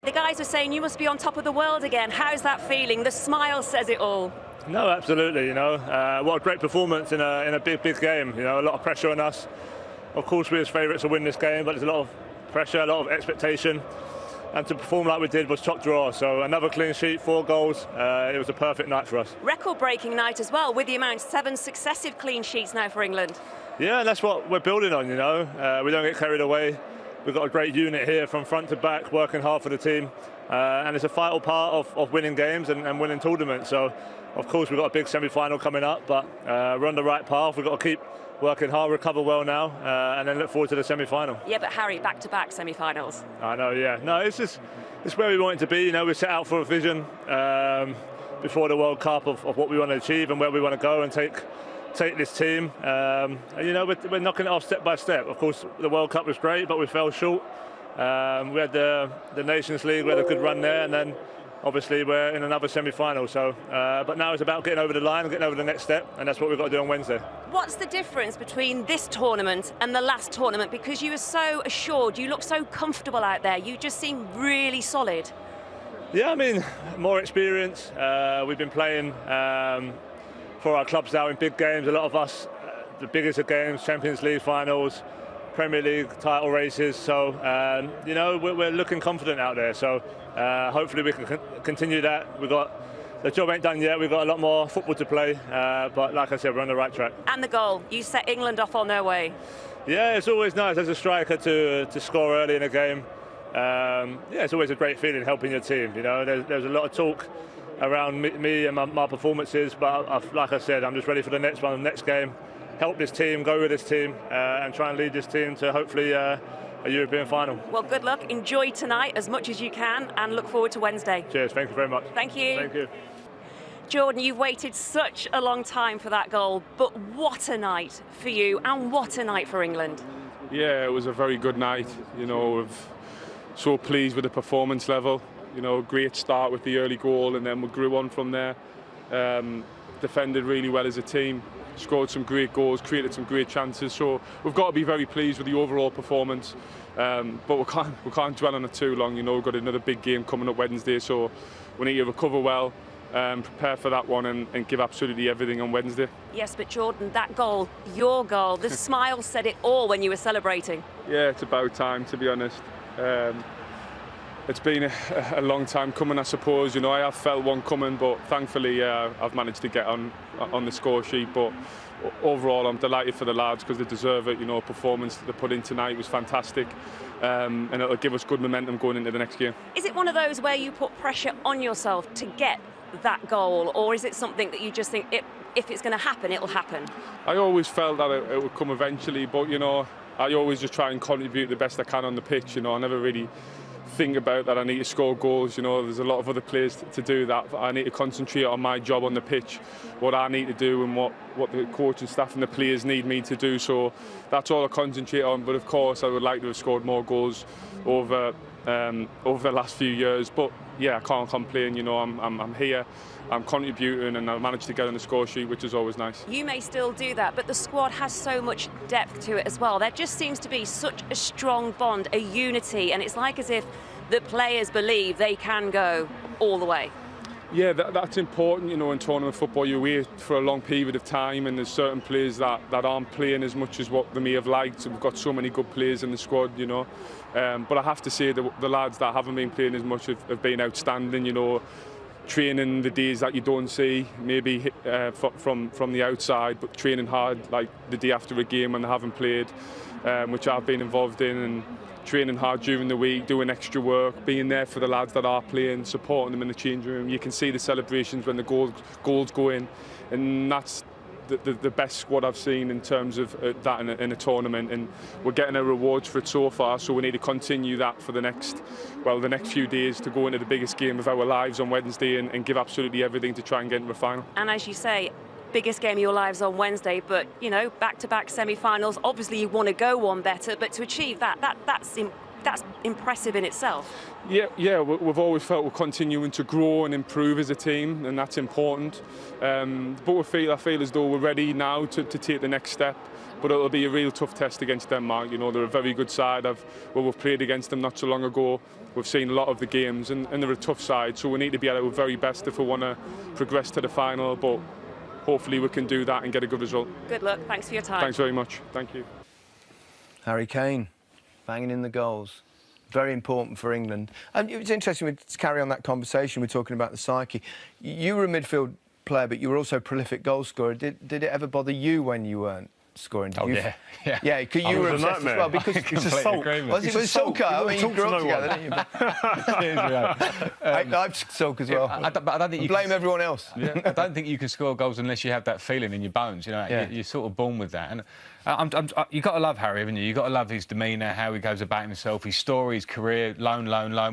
The guys were saying you must be on top of the world again. How's that feeling? The smile says it all. No, absolutely. What a great performance in a big game. A lot of pressure on us. Of course, we're favourites to win this game, but there's a lot of pressure, a lot of expectation. And to perform like we did was top draw. So another clean sheet, 4 goals. It was a perfect night for us. Record-breaking night as well, with the amount, 7 successive clean sheets now for England. Yeah, and that's what we're building on. We don't get carried away. We've got a great unit here from front to back, working hard for the team. And it's a vital part of winning games and winning tournaments. So, of course, we've got a big semi-final coming up, but we're on the right path. We've got to keep working hard, recover well now, and then look forward to the semi-final. Yeah, but Harry, back-to-back semi-finals. I know, yeah. No, it's where we want it to be. We set out for a vision before the World Cup of what we want to achieve and where we want to go and take this team. We're knocking it off step by step. Of course, the World Cup was great, but we fell short. We had the Nations League, we had a good run there, and then obviously we're in another semi-final. So, but now it's about getting over the line and getting over the next step, and that's what we've got to do on Wednesday. What's the difference between this tournament and the last tournament? Because you were so assured, you look so comfortable out there. You just seem really solid. Yeah, more experience. We've been playing for our clubs now in big games. A lot of us, the biggest of games, Champions League finals, Premier League title races. So, we're looking confident out there. So, hopefully we can continue that. The job ain't done yet. We've got a lot more football to play. But like I said, we're on the right track. And the goal. You set England off on their way. Yeah, it's always nice as a striker to score early in a game. It's always a great feeling helping your team. There's a lot of talk around me and my performances, but like I said, I'm just ready for the next one, the next game. Help this team, go with this team, and try and lead this team to hopefully a European final. Well, good luck. Enjoy tonight as much as you can, and look forward to Wednesday. Cheers. Thank you very much. Thank you. Thank you. Jordan, you've waited such a long time for that goal, but what a night for you, and what a night for England. Yeah, it was a very good night. We're so pleased with the performance level. Great start with the early goal, and then we grew on from there. Defended really well as a team, scored some great goals, created some great chances. So we've got to be very pleased with the overall performance. But we can't dwell on it too long. We've got another big game coming up Wednesday, so we need to recover well, prepare for that one, and give absolutely everything on Wednesday. Yes, but Jordan, that goal, your goal, the smile said it all when you were celebrating. Yeah, it's about time, to be honest. It's been a long time coming, I suppose. I have felt one coming, but thankfully I've managed to get on the score sheet. But overall, I'm delighted for the lads because they deserve it. Performance that they put in tonight was fantastic, and it'll give us good momentum going into the next game. Is it one of those where you put pressure on yourself to get that goal, or is it something that you just think if it's going to happen, it'll happen? I always felt that it would come eventually, but I always just try and contribute the best I can on the pitch. I never really think about that I need to score goals. There's a lot of other players to do that. I need to concentrate on my job on the pitch, what I need to do, and what the coaching staff and the players need me to do. So that's all I concentrate on. But of course, I would like to have scored more goals over the last few years. But yeah, I can't complain. I'm here, I'm contributing, and I managed to get on the score sheet, which is always nice. You may still do that, but the squad has so much depth to it as well. There just seems to be such a strong bond, a unity, and it's like as if the players believe they can go all the way. Yeah, that's important, in tournament football. You wait for a long period of time, and there's certain players that aren't playing as much as what they may have liked. So we've got so many good players in the squad, But I have to say the lads that haven't been playing as much have been outstanding, training the days that you don't see, maybe from the outside, but training hard, like the day after a game when they haven't played, which I've been involved in, and training hard during the week, doing extra work, being there for the lads that are playing, supporting them in the changing room. You can see the celebrations when the goals go in, and that's the best squad I've seen in terms of that in a tournament, and we're getting our rewards for it so far, so we need to continue that for the next few days to go into the biggest game of our lives on Wednesday and give absolutely everything to try and get into the final. And as you say, biggest game of your lives on Wednesday, but back-to-back semi-finals, obviously you want to go one better, but to achieve that's that's impressive in itself. Yeah, we've always felt we're continuing to grow and improve as a team, and that's important. But I feel as though we're ready now to take the next step. But it'll be a real tough test against Denmark. You know, they're a very good side. We've played against them not so long ago. We've seen a lot of the games, and they're a tough side. So we need to be at our very best if we want to progress to the final. But hopefully we can do that and get a good result. Good luck. Thanks for your time. Thanks very much. Thank you. Harry Kane, banging in the goals. Very important for England. And it was interesting to carry on that conversation. We're talking about the psyche. You were a midfield player, but you were also a prolific goal scorer. Did it ever bother you when you weren't scoring? Yeah. Yeah, because you were obsessed as well. Because it's a sulk. Was it was sulk? I mean, you grew up together, didn't you? I've sulk as well. But I don't think you blame everyone else. Yeah. I don't think you can score goals unless you have that feeling in your bones. You know, you're sort of born with that. And you've got to love Harry, haven't you? You've got to love his demeanour, how he goes about himself, his story, his career, loan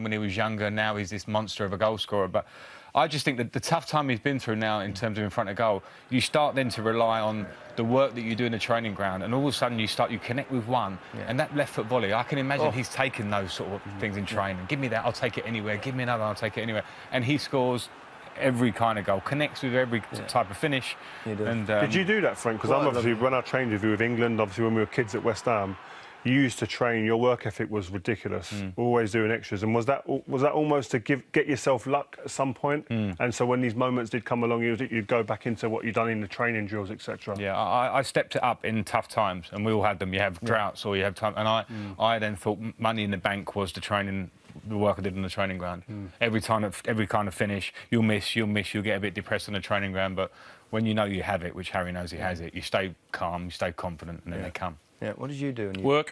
when he was younger. Now he's this monster of a goal scorer. But I just think that the tough time he's been through now in terms of in front of goal, you start then to rely on the work that you do in the training ground, and all of a sudden you connect with one, and that left foot volley, I can imagine he's taken those sort of things in training. Give me that, I'll take it anywhere. Give me another, I'll take it anywhere. And he scores every kind of goal, connects with every type of finish. And, did you do that, Frank? Because obviously, when I trained with you with England, obviously when we were kids at West Ham, you used to train. Your work ethic was ridiculous. Always doing extras. And was that almost to get yourself luck at some point? And so when these moments did come along, you'd go back into what you'd done in the training drills, etc. Yeah, I stepped it up in tough times, and we all had them. You have droughts or you have time. And I then thought money in the bank was the work I did on the training ground. Every kind of finish, you'll miss, you'll get a bit depressed on the training ground. But when you know you have it, which Harry knows he has it, you stay calm, you stay confident, and then they come. Yeah, what did you do? Work,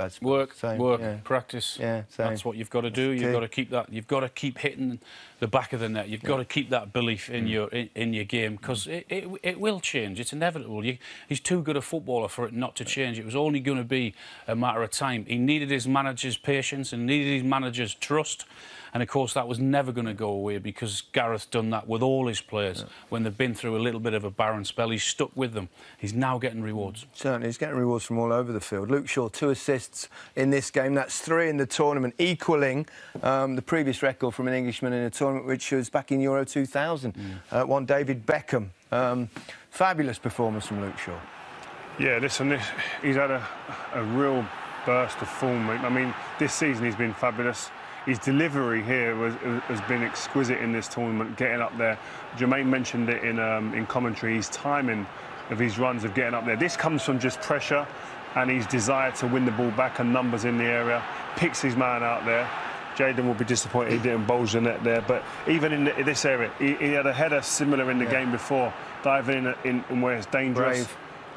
practice. Yeah, same. That's what you've got to do. You've got to keep that. You've got to keep hitting the back of the net. You've got to keep that belief in your game, because it will change. It's inevitable. He's too good a footballer for it not to change. It was only going to be a matter of time. He needed his manager's patience and needed his manager's trust. And, of course, that was never going to go away, because Gareth's done that with all his players. When they've been through a little bit of a barren spell, he's stuck with them. He's now getting rewards. Certainly, he's getting rewards from all over the field. Luke Shaw, 2 assists in this game. That's 3 in the tournament, equalling the previous record from an Englishman in a tournament, which was back in Euro 2000. One David Beckham. Fabulous performance from Luke Shaw. Yeah, listen, he's had a real burst of form. I mean, this season he's been fabulous. His delivery here has been exquisite in this tournament, getting up there. Jermaine mentioned it in commentary, his timing of his runs of getting up there. This comes from just pressure and his desire to win the ball back and numbers in the area. Picks his man out there. Jayden will be disappointed he didn't bulge the net there, but even in this area, he had a header similar in the game before, diving in where it's dangerous.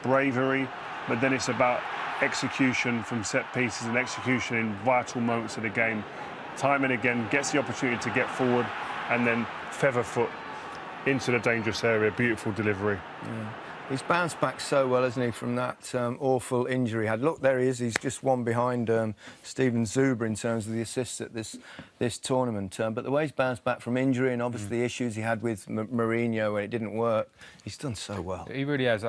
Bravery, but then it's about execution from set pieces and execution in vital moments of the game. Time and again, gets the opportunity to get forward and then feather foot into the dangerous area. Beautiful delivery. Yeah. He's bounced back so well, hasn't he, from that awful injury he had. Look, there he is. He's just one behind Steven Zuber in terms of the assists at this tournament. But the way he's bounced back from injury and obviously the issues he had with Mourinho when it didn't work, he's done so well. He really has.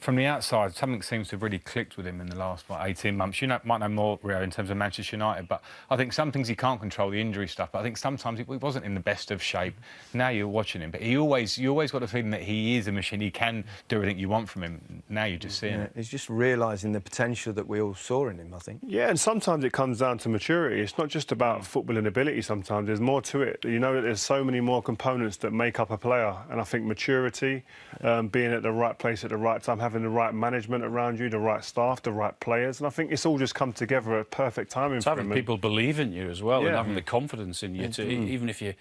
From the outside, something seems to have really clicked with him in the last 18 months. You might know more, Rio, in terms of Manchester United, but I think some things he can't control, the injury stuff, but I think sometimes he wasn't in the best of shape. Now you're watching him, but you always got the feeling that he is a machine. He can do everything you want from him. Now you're just seeing it. He's just realising the potential that we all saw in him, I think. Yeah, and sometimes it comes down to maturity. It's not just about footballing ability sometimes. There's more to it. You know that there's so many more components that make up a player, and I think maturity, being at the right place at the right time, having the right management around you, the right staff, the right players, and I think it's all just come together at perfect timing. It's having people believe in you as well, and having the confidence in you. Even if you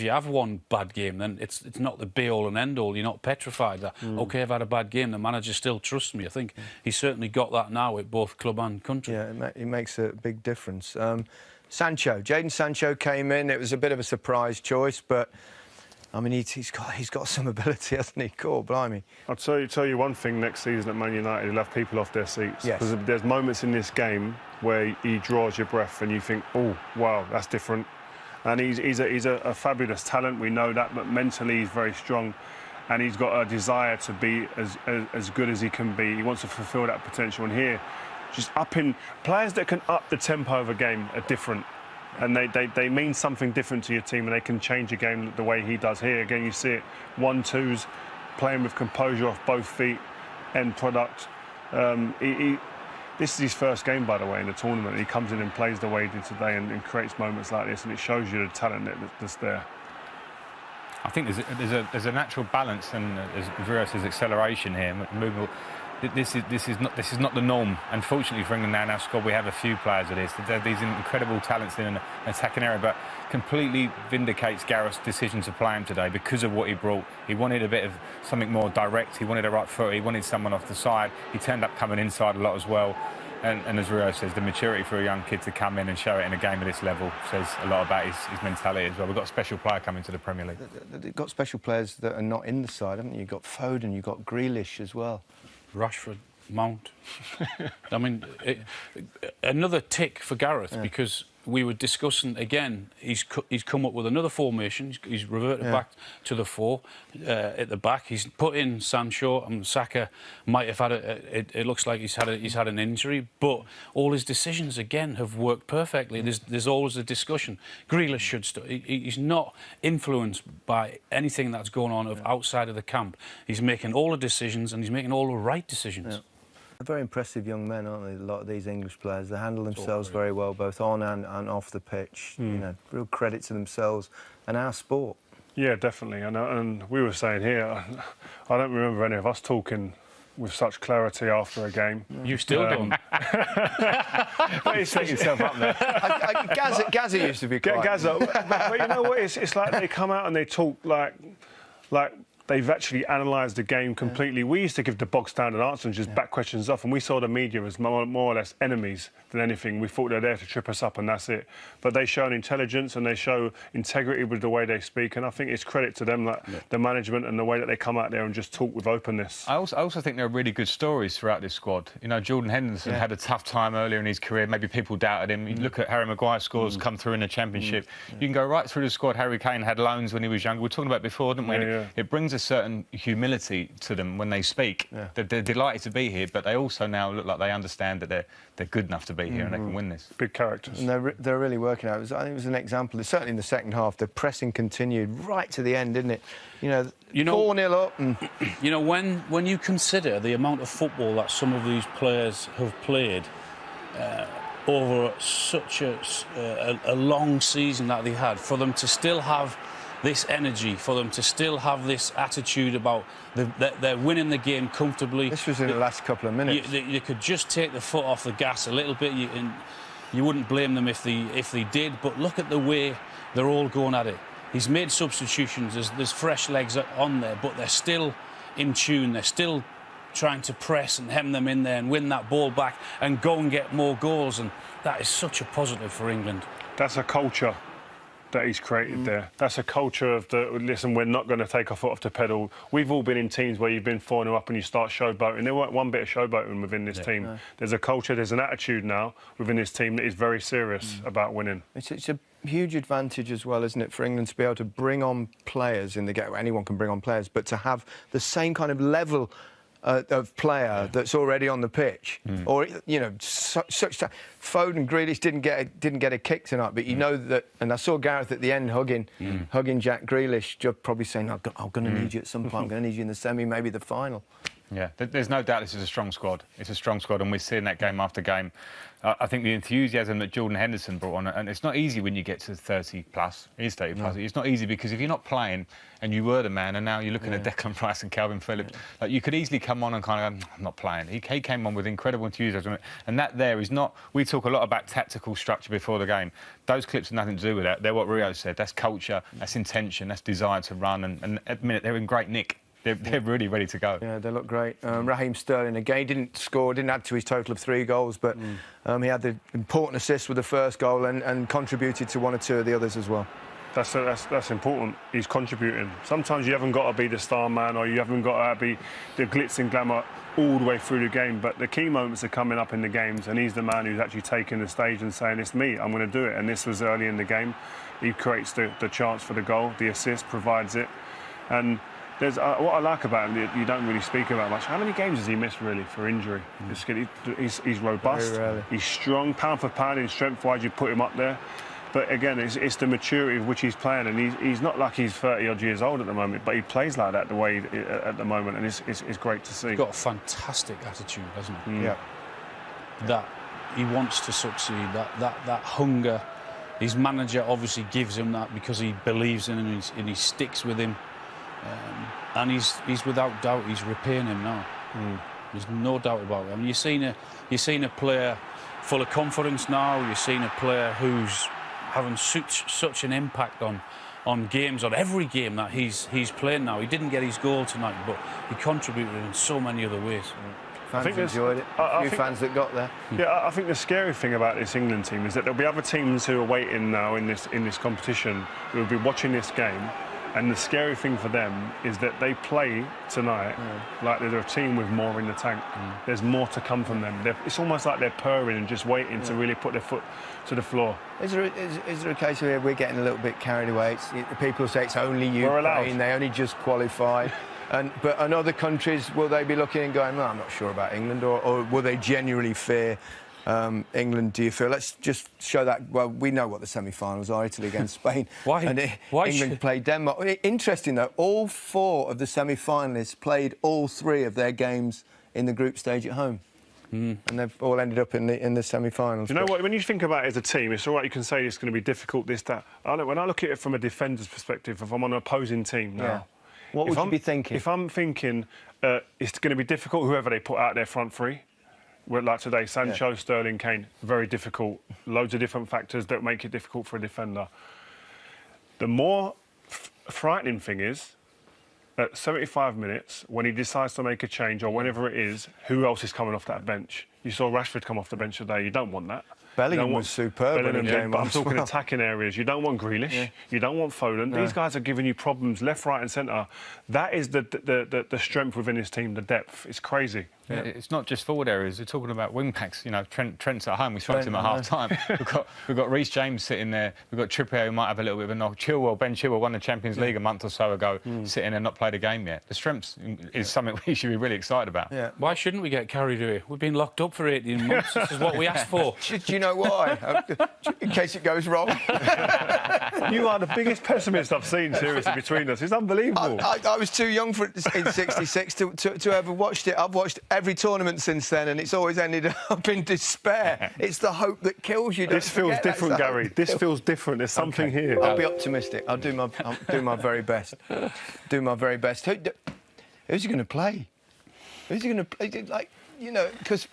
have one bad game, then it's not the be-all and end-all. You're not petrified that, OK, I've had a bad game, the manager still trusts me. I think he's certainly got that now at both club and country. Yeah, it makes a big difference. Sancho, Jadon Sancho came in. It was a bit of a surprise choice, but I mean, he's got some ability, hasn't he? Cool, blimey. I'll tell you one thing next season at Man United, he'll have people off their seats. Yes. Because there's moments in this game where he draws your breath and you think, oh, wow, that's different. And he's a fabulous talent, we know that, but mentally he's very strong. And he's got a desire to be as good as he can be. He wants to fulfil that potential. And here, just upping... Players that can up the tempo of a game are different. and they mean something different to your team, and they can change a game the way he does here. Again, you see it, 1-2s, playing with composure off both feet, end product. This is his first game, by the way, in the tournament. He comes in and plays the way he did today and creates moments like this, and it shows you the talent that's there. I think there's a natural balance, and as Rio says, acceleration here. Movement. This is not the norm. Unfortunately for England now in our squad, we have a few players of this. There's these incredible talents in an attacking area, but completely vindicates Gareth's decision to play him today because of what he brought. He wanted a bit of something more direct. He wanted a right foot. He wanted someone off the side. He turned up coming inside a lot as well. And as Rio says, the maturity for a young kid to come in and show it in a game of this level says a lot about his mentality as well. We've got a special player coming to the Premier League. They've got special players that are not in the side, haven't you? You've got Foden, you've got Grealish as well. Rashford, Mount. I mean, another tick for Gareth, because we were discussing again. He's come up with another formation. He's reverted back to the 4 at the back. He's put in Sancho, and Saka might have had it looks like he's had an injury, but all his decisions again have worked perfectly. There's always a discussion. Grealish should he's not influenced by anything that's going on outside of the camp. He's making all the decisions, and he's making all the right decisions. Yeah. They're very impressive young men, aren't they? A lot of these English players. They handle themselves very well, both on and off the pitch. You know, real credit to themselves and our sport. Yeah, definitely. And we were saying here, I don't remember any of us talking with such clarity after a game. You still don't. But you set yourself up there. Gazza used to be quiet. Gazza, but you know what? It's like they come out and they talk like they've actually analysed the game completely. We used to give the bog-standard answer and just back questions off, and we saw the media as more or less enemies than anything. We thought they were there to trip us up, and that's it. But they show an intelligence and they show integrity with the way they speak, and I think it's credit to them, the management and the way that they come out there and just talk with openness. I also think there are really good stories throughout this squad. You know, Jordan Henderson had a tough time earlier in his career. Maybe people doubted him. You look at Harry Maguire's scores come through in the Championship. You can go right through the squad. Harry Kane had loans when he was younger. We were talking about it before, didn't we? It brings a certain humility to them when they speak. They're delighted to be here, but they also now look like they understand that they're good enough to be here and they can win this. Big characters. And they're really working out. I think it was an example. Certainly in the second half, the pressing continued right to the end, didn't it? You know 4-0 up. And you know, when you consider the amount of football that some of these players have played over such a long season that they had, for them to still have this energy, for them to still have this attitude about they're winning the game comfortably. This was in the last couple of minutes. You could just take the foot off the gas a little bit, and you wouldn't blame them if they did. But look at the way they're all going at it. He's made substitutions. There's fresh legs on there, but they're still in tune. They're still trying to press and hem them in there and win that ball back and go and get more goals. And that is such a positive for England. That's a culture that he's created there. That's a culture of listen, we're not going to take our foot off the pedal. We've all been in teams where you've been 4-0 up and you start showboating. There weren't one bit of showboating within this team. No. There's a culture, there's an attitude now within this team that is very serious about winning. It's a huge advantage as well, isn't it, for England to be able to bring on players in the game. Anyone can bring on players, but to have the same kind of level of player that's already on the pitch, or you know, such Foden, Grealish didn't get a kick tonight, but you know that, and I saw Gareth at the end hugging Jack Grealish, just probably saying, "I'm going to need you at some point. I'm going to need you in the semi, maybe the final." Yeah, there's no doubt this is a strong squad. It's a strong squad, and we're seeing that game after game. I think the enthusiasm that Jordan Henderson brought on, and it's not easy when you get to 30 plus. It is 30 plus. It's not easy because if you're not playing and you were the man, and now you're looking at Declan Rice and Calvin Phillips, like you could easily come on and kind of go, I'm not playing. He came on with incredible enthusiasm, and that there is not. We talk a lot about tactical structure before the game. Those clips have nothing to do with that. They're what Rio said. That's culture. That's intention. That's desire to run. And at the minute they're in great nick. They're really ready to go. Yeah, they look great. Raheem Sterling again didn't score, didn't add to his total of 3 goals, but he had the important assist with the first goal and contributed to 1 or 2 of the others as well. That's important. He's contributing. Sometimes you haven't got to be the star man, or you haven't got to be the glitz and glamour all the way through the game, but the key moments are coming up in the games, and he's the man who's actually taking the stage and saying, it's me, I'm going to do it. And this was early in the game. He creates the chance for the goal, the assist, provides it. And there's what I like about him, you don't really speak about much. How many games has he missed, really, for injury? He's robust, he's strong, pound for pound in strength-wise, you put him up there. But again, it's the maturity of which he's playing, and he's not like he's 30-odd years old at the moment, but he plays like that the way at the moment, and it's great to see. He's got a fantastic attitude, hasn't he? Yeah. That he wants to succeed, that hunger. His manager obviously gives him that because he believes in him and he sticks with him. And he's without doubt, he's repaying him now. There's no doubt about it. I mean, you've seen a player full of confidence now. You've seen a player who's having such an impact on games, on every game that he's playing now. He didn't get his goal tonight, but he contributed in so many other ways. Fans enjoyed it. A few fans that got there. Yeah, I think the scary thing about this England team is that there'll be other teams who are waiting now in this competition who will be watching this game, and the scary thing for them is that they play tonight like they're a team with more in the tank. There's more to come from them. It's almost like they're purring and just waiting to really put their foot to the floor. Is there a case where we're getting a little bit carried away? People say it's only Ukraine, they only just qualified. But in other countries, will they be looking and going, well, I'm not sure about England, or will they genuinely fear England, do you feel? Let's just show that. Well, we know what the semi-finals are, Italy against Spain. Why? And England played Denmark. Interesting, though, all 4 of the semi-finalists played all 3 of their games in the group stage at home. And they've all ended up in the semi-finals. You know what? When you think about it as a team, it's all right. You can say it's going to be difficult, this, that. When I look at it from a defender's perspective, if I'm on an opposing team now, what would you be thinking? If I'm thinking it's going to be difficult, whoever they put out their front three, like today, Sancho, Sterling, Kane, very difficult. Loads of different factors that make it difficult for a defender. The more frightening thing is, at 75 minutes, when he decides to make a change or whenever it is, who else is coming off that bench? You saw Rashford come off the bench today. You don't want that. Bellingham was superb. But I'm talking attacking areas. You don't want Grealish. You don't want Foden. These guys are giving you problems left, right and centre. That is the strength within his team, the depth. It's crazy. Yeah. It's not just forward areas. We're talking about wing backs. You know, Trent's at home. We spoke to him at half-time. We've got Reece James sitting there. We've got Trippier, who might have a little bit of a knock. Ben Chilwell won the Champions League a month or so ago, sitting there, not played a game yet. The strength is something we should be really excited about. Yeah. Why shouldn't we get carried away? We've been locked up for 18 months. This is what we asked for. Do you know why? In case it goes wrong. You are the biggest pessimist I've seen, seriously, between us. It's unbelievable. I was too young for it in '66 to ever watched it. I've watched every tournament since then, and it's always ended up in despair. It's the hope that kills you. This feels different, Gary. This feels different. There's something here. I'll be optimistic. I'll do my very best. Do my very best. Who's he going to play? Who's he going to play? Like, you know, because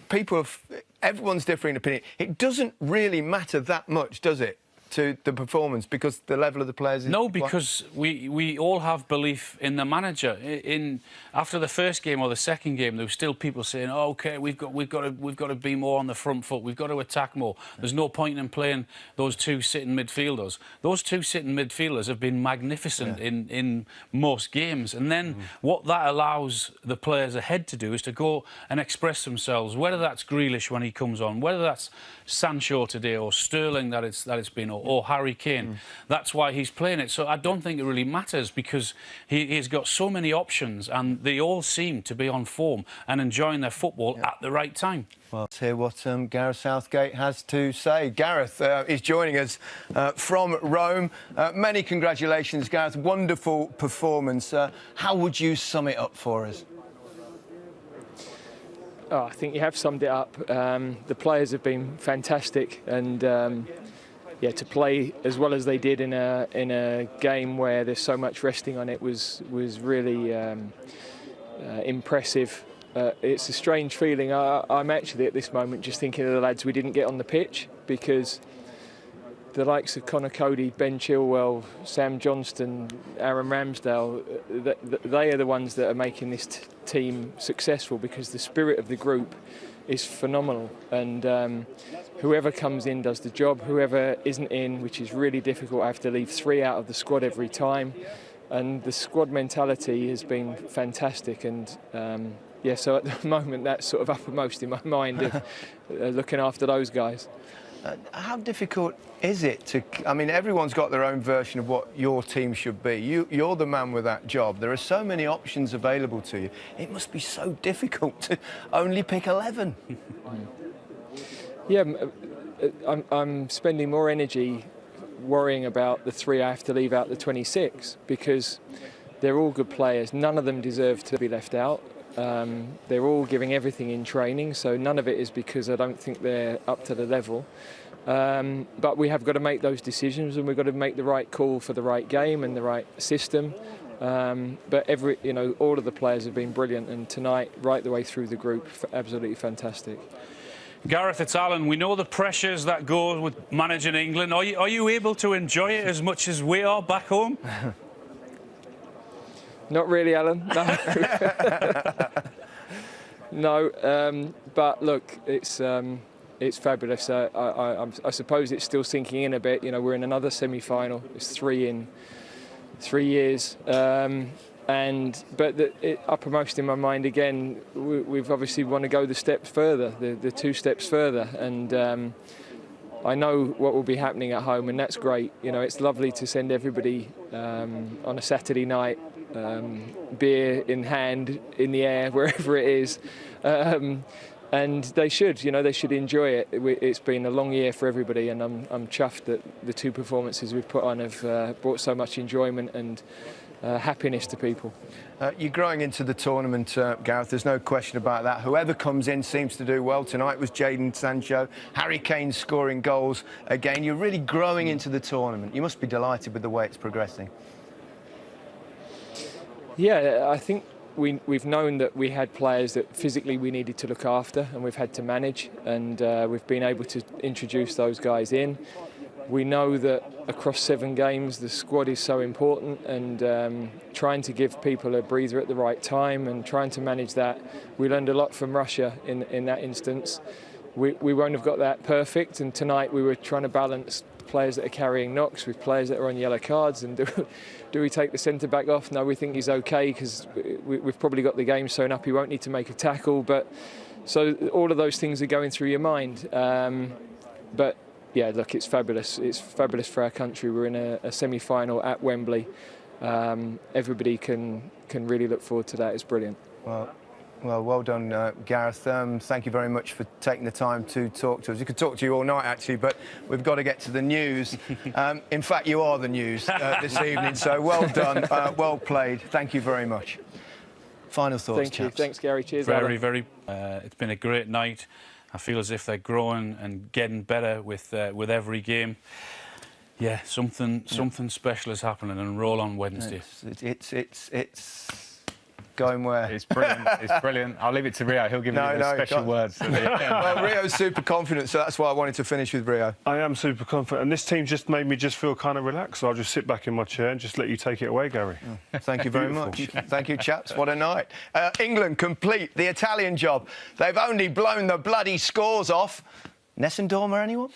everyone's differing opinion. It doesn't really matter that much, does it, to the performance, because the level of the players is... No, because we all have belief in the manager. After the first game or the second game, there were still people saying, oh, OK, we've got to be more on the front foot. We've got to attack more. There's no point in playing those 2 sitting midfielders. Those 2 sitting midfielders have been magnificent in most games. And then what that allows the players ahead to do is to go and express themselves, whether that's Grealish when he comes on, whether that's Sancho today or Sterling that it's been, or Harry Kane. That's why he's playing it. So I don't think it really matters, because he's got so many options and they all seem to be on form and enjoying their football at the right time. Well, let's hear what Gareth Southgate has to say. Gareth is joining us from Rome. Many congratulations, Gareth. Wonderful performance. How would you sum it up for us? Oh, I think you have summed it up. The players have been fantastic, and to play as well as they did in a game where there's so much resting on it was really impressive. It's a strange feeling. I'm actually at this moment just thinking of the lads we didn't get on the pitch, because the likes of Connor Cody, Ben Chilwell, Sam Johnston, Aaron Ramsdale, they are the ones that are making this team successful, because the spirit of the group is phenomenal, and whoever comes in does the job. Whoever isn't in, which is really difficult, I have to leave 3 out of the squad every time, and the squad mentality has been fantastic. And so at the moment that's sort of uppermost in my mind of looking after those guys. How difficult is it to... I mean, everyone's got their own version of what your team should be. You're the man with that job. There are so many options available to you. It must be so difficult to only pick 11. Yeah, I'm spending more energy worrying about the 3 I have to leave out the 26, because they're all good players. None of them deserve to be left out. They're all giving everything in training, so none of it is because I don't think they're up to the level. But we have got to make those decisions, and we've got to make the right call for the right game and the right system. But all of the players have been brilliant, and tonight, right the way through the group, absolutely fantastic. Gareth, it's Alan. We know the pressures that go with managing England. Are you able to enjoy it as much as we are back home? Not really, Alan. No. No. But look, it's fabulous. I suppose it's still sinking in a bit. We're in another semi-final. It's 3 in 3 years. But uppermost in my mind again, we've obviously want to go the steps further, the 2 steps further, and I know what will be happening at home, and that's great. It's lovely to send everybody on a Saturday night, beer in hand, in the air, wherever it is, and they should enjoy it. It's been a long year for everybody, and I'm chuffed that the 2 performances we've put on have brought so much enjoyment and happiness to people. You're growing into the tournament, Gareth, there's no question about that. Whoever comes in seems to do well. Tonight was Jadon Sancho, Harry Kane scoring goals again. You're really growing into the tournament. You must be delighted with the way it's progressing. Yeah, I think we've known that we had players that physically we needed to look after, and we've had to manage, and we've been able to introduce those guys in. We know that across 7 games the squad is so important, and trying to give people a breather at the right time and trying to manage that. We learned a lot from Russia in that instance. We won't have got that perfect, and tonight we were trying to balance players that are carrying knocks with players that are on yellow cards, and do we take the centre-back off? No, we think he's okay because we've probably got the game sewn up. He won't need to make a tackle, but so all of those things are going through your mind. But yeah, look, it's fabulous. It's fabulous for our country. We're in a semi-final at Wembley. Everybody can really look forward to that. It's brilliant. Well done, Gareth. Thank you very much for taking the time to talk to us. We could talk to you all night, actually, but we've got to get to the news. In fact, you are the news this evening, so well done, well played. Thank you very much. Final thoughts, Thank you. chaps. Thanks, Gary. Cheers, Very. It's been a great night. I feel as if they're growing and getting better with every game. Yeah, something special is happening, and roll on Wednesday. It's going where? It's brilliant. It's brilliant. I'll leave it to Rio. He'll give you the special words. Well, Rio's super confident, so that's why I wanted to finish with Rio. I am super confident, and this team just made me just feel kind of relaxed. So I'll just sit back in my chair and just let you take it away, Gary. Thank you very much. Thank you, chaps. What a night. England complete the Italian job. They've only blown the bloody scores off. Nessendormer, anyone?